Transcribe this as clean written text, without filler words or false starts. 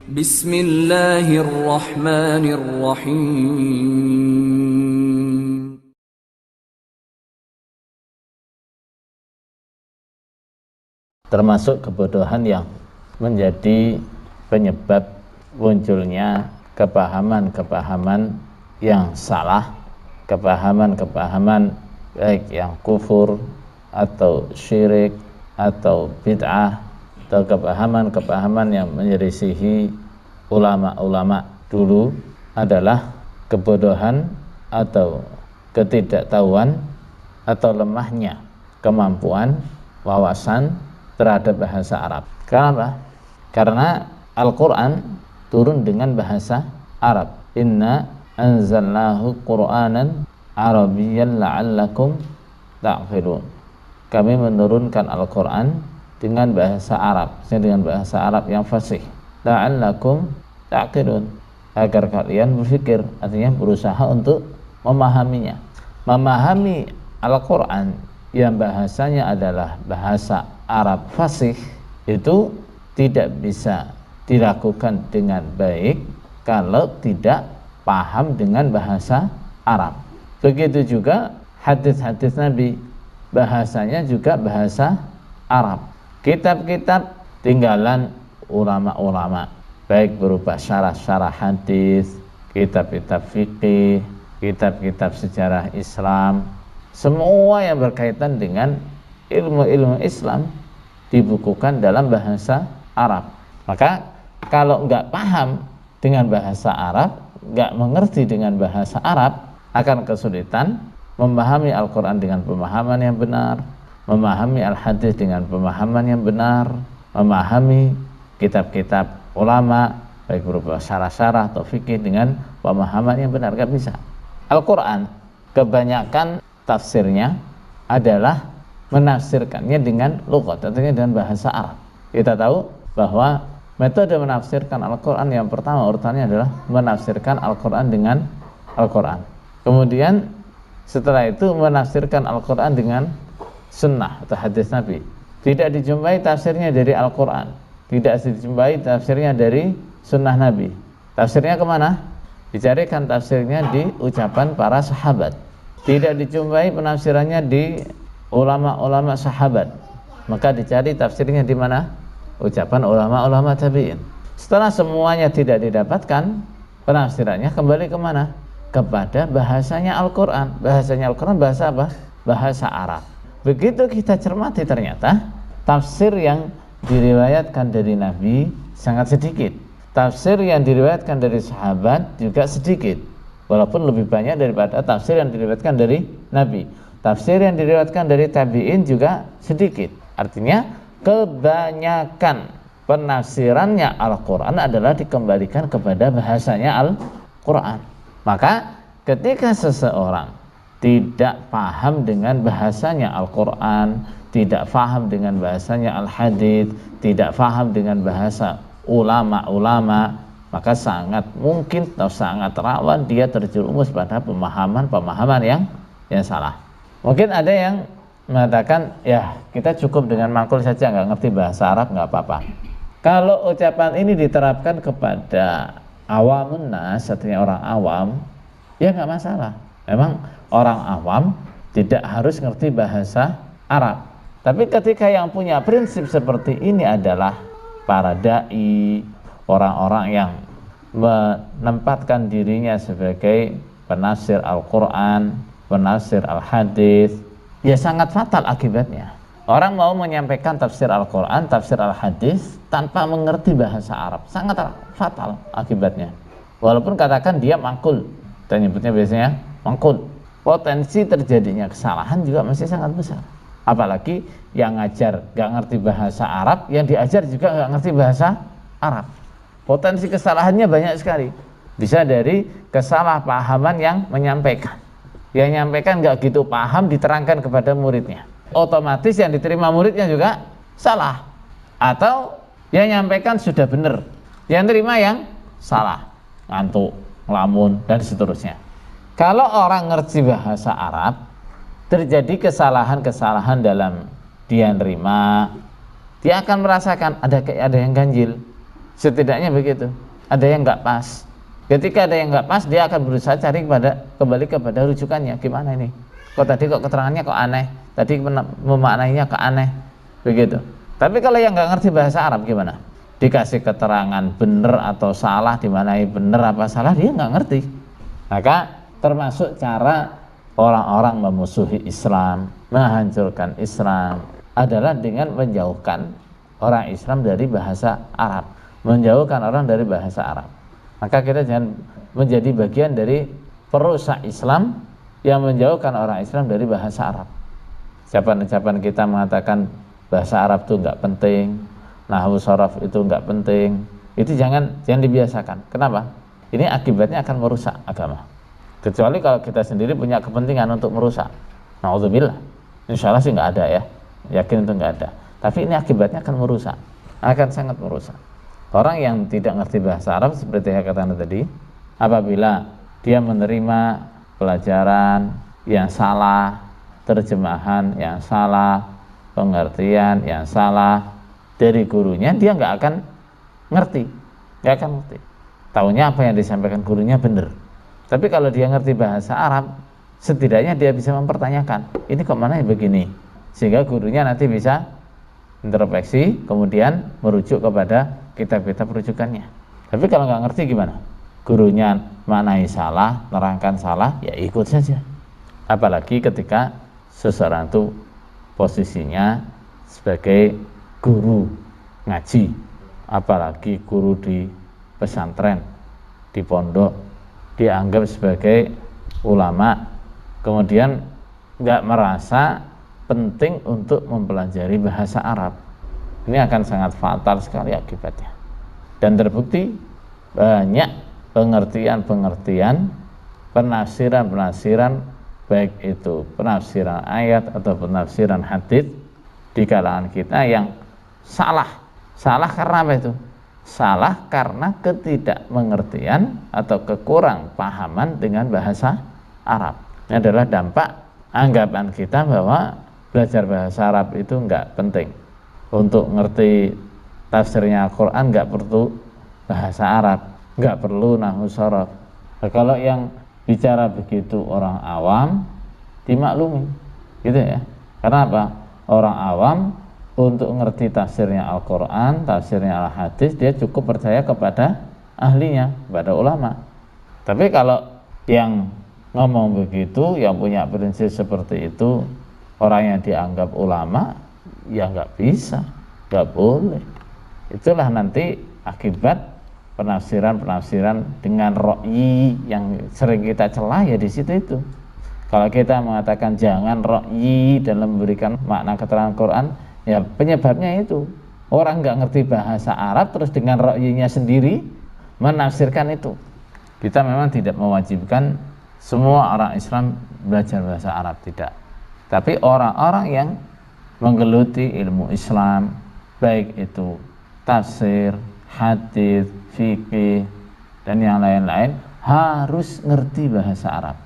Bismillahirrahmanirrahim. Termasuk kebodohan yang menjadi penyebab munculnya kepahaman-kepahaman yang salah, kepahaman-kepahaman baik yang kufur atau syirik atau bid'ah, atau kepahaman-kepahaman yang menyelisihi ulama-ulama dulu adalah kebodohan atau ketidaktahuan atau lemahnya kemampuan wawasan terhadap bahasa Arab. Kenapa? Karena Al-Quran turun dengan bahasa Arab. Inna anzalnahu Qur'anan Arabiyyan la'allakum ta'qilun. Kami menurunkan Al-Quran dengan bahasa Arab, dengan bahasa Arab yang fasih. La'allakum ta'qilun, agar kalian berpikir, artinya berusaha untuk memahaminya. Memahami Al-Quran yang bahasanya adalah bahasa Arab fasih itu tidak bisa dilakukan dengan baik kalau tidak paham dengan bahasa Arab. Begitu juga hadis-hadis Nabi, bahasanya juga bahasa Arab. Kitab-kitab tinggalan ulama-ulama, baik berupa syarah-syarah hadis, kitab-kitab fikih, kitab-kitab sejarah Islam, semua yang berkaitan dengan ilmu-ilmu Islam dibukukan dalam bahasa Arab. Maka kalau nggak paham dengan bahasa Arab, nggak mengerti dengan bahasa Arab, akan kesulitan memahami Al-Quran dengan pemahaman yang benar, memahami Al-Hadis dengan pemahaman yang benar, memahami kitab-kitab ulama baik berupa syarah-syarah atau fikih dengan pemahaman yang benar. Nggak bisa. Al-Quran kebanyakan tafsirnya adalah menafsirkannya dengan lughat, artinya dengan bahasa Arab. Kita tahu bahwa metode menafsirkan Al-Quran yang pertama urutannya adalah menafsirkan Al-Quran dengan Al-Quran. Kemudian setelah itu menafsirkan Al-Quran dengan sunnah atau hadis Nabi. Tidak dijumpai tafsirnya dari Al-Quran, tidak dijumpai tafsirnya dari sunnah Nabi. Tafsirnya kemana? Dicarikan tafsirnya di ucapan para sahabat. Tidak dijumpai penafsirannya di ulama-ulama sahabat, maka dicari tafsirnya di mana? Ucapan ulama-ulama tabi'in. Setelah semuanya tidak didapatkan, penafsirannya kembali kemana? Kepada bahasanya Al-Quran. Bahasanya Al-Quran bahasa apa? Bahasa Arab. Begitu kita cermati, ternyata tafsir yang diriwayatkan dari Nabi sangat sedikit, tafsir yang diriwayatkan dari sahabat juga sedikit, walaupun lebih banyak daripada tafsir yang diriwayatkan dari Nabi. Tafsir yang diriwayatkan dari tabi'in juga sedikit. Artinya kebanyakan penafsirannya Al-Quran adalah dikembalikan kepada bahasanya Al-Quran. Maka ketika seseorang tidak paham dengan bahasanya Al-Quran, tidak paham dengan bahasanya Al-Hadits, tidak paham dengan bahasa ulama-ulama, maka sangat mungkin atau sangat rawan dia terjerumus pada pemahaman-pemahaman yang salah. Mungkin ada yang mengatakan, ya kita cukup dengan mangkul saja, nggak ngerti bahasa Arab nggak apa-apa. Kalau ucapan ini diterapkan kepada awamun nas, artinya orang awam, ya nggak masalah. Memang orang awam tidak harus ngerti bahasa Arab. Tapi ketika yang punya prinsip seperti ini adalah para dai, orang-orang yang menempatkan dirinya sebagai penafsir Al-Quran, penafsir Al-Hadis, ya sangat fatal akibatnya. Orang mau menyampaikan tafsir Al-Quran, tafsir Al-Hadis tanpa mengerti bahasa Arab, sangat fatal akibatnya. Walaupun katakan dia mangkul, dan nyebutnya biasanya mangkul, potensi terjadinya kesalahan juga masih sangat besar. Apalagi yang ngajar gak ngerti bahasa Arab, yang diajar juga gak ngerti bahasa Arab. Potensi kesalahannya banyak sekali. Bisa dari kesalahpahaman yang menyampaikan. Yang nyampaikan gak gitu paham, diterangkan kepada muridnya, otomatis yang diterima muridnya juga salah. Atau yang nyampaikan sudah benar, yang terima yang salah, ngantuk, ngelamun, dan seterusnya. Kalau orang ngerti bahasa Arab, terjadi kesalahan-kesalahan dalam dia nerima, dia akan merasakan ada yang ganjil. Setidaknya begitu. Ada yang nggak pas. Ketika ada yang nggak pas, dia akan berusaha cari kembali kepada rujukannya. Gimana ini? Kok tadi kok keterangannya kok aneh? Tadi memaknainya kok aneh? Begitu. Tapi kalau yang nggak ngerti bahasa Arab gimana? Dikasih keterangan benar atau salah, dimanai benar apa salah, dia nggak ngerti. Maka termasuk cara orang-orang memusuhi Islam, menghancurkan Islam adalah dengan menjauhkan orang Islam dari bahasa Arab, menjauhkan orang dari bahasa Arab. Maka kita jangan menjadi bagian dari perusak Islam yang menjauhkan orang Islam dari bahasa Arab. Ucapan-ucapan kita mengatakan bahasa Arab itu enggak penting, nahwu sharaf itu enggak penting, itu jangan dibiasakan. Kenapa? Ini akibatnya akan merusak agama. Kecuali kalau kita sendiri punya kepentingan untuk merusak. Na'udzubillah. Insya Allah sih enggak ada ya. Yakin itu enggak ada. Tapi ini akibatnya akan merusak. Akan sangat merusak. Orang yang tidak ngerti bahasa Arab seperti yang kata tadi, apabila dia menerima pelajaran yang salah, terjemahan yang salah, pengertian yang salah dari gurunya, dia nggak akan ngerti. Taunya apa yang disampaikan gurunya benar. Tapi kalau dia ngerti bahasa Arab, setidaknya dia bisa mempertanyakan, ini kok mana begini, sehingga gurunya nanti bisa introspeksi, kemudian merujuk kepada kitab-kitab rujukannya. Tapi kalau nggak ngerti gimana? Gurunya maknai salah, nerangkan salah, ya ikut saja. Apalagi ketika seseorang itu posisinya sebagai guru ngaji, apalagi guru di pesantren, di pondok, dianggap sebagai ulama, kemudian nggak merasa penting untuk mempelajari bahasa Arab. Ini akan sangat fatal sekali akibatnya. Dan terbukti banyak pengertian-pengertian, penafsiran-penafsiran, baik itu penafsiran ayat atau penafsiran hadits di kalangan kita yang salah. Salah karena apa itu? Salah karena ketidakmengertian atau kekurang pahaman dengan bahasa Arab. Ini adalah dampak anggapan kita bahwa belajar bahasa Arab itu enggak penting. Untuk ngerti tafsirnya Al-Quran nggak perlu bahasa Arab, nggak perlu nahwu sharaf. Nah, kalau yang bicara begitu orang awam dimaklumi, gitu ya. Karena apa? Orang awam untuk ngerti tafsirnya Al-Quran, tafsirnya Al-Hadis, dia cukup percaya kepada ahlinya, kepada ulama. Tapi kalau yang ngomong begitu, yang punya prinsip seperti itu, orang yang dianggap ulama, ya nggak bisa, nggak boleh. Itulah nanti akibat penafsiran-penafsiran dengan ra'yi yang sering kita celah ya di situ itu. Kalau kita mengatakan jangan ra'yi dalam memberikan makna keterangan Quran, ya penyebabnya itu orang nggak ngerti bahasa Arab terus dengan ra'yinya sendiri menafsirkan itu. Kita memang tidak mewajibkan semua orang Islam belajar bahasa Arab, tidak. Tapi orang-orang yang menggeluti ilmu Islam, baik itu tafsir, hadis, fikih, dan yang lain-lain, harus ngerti bahasa Arab.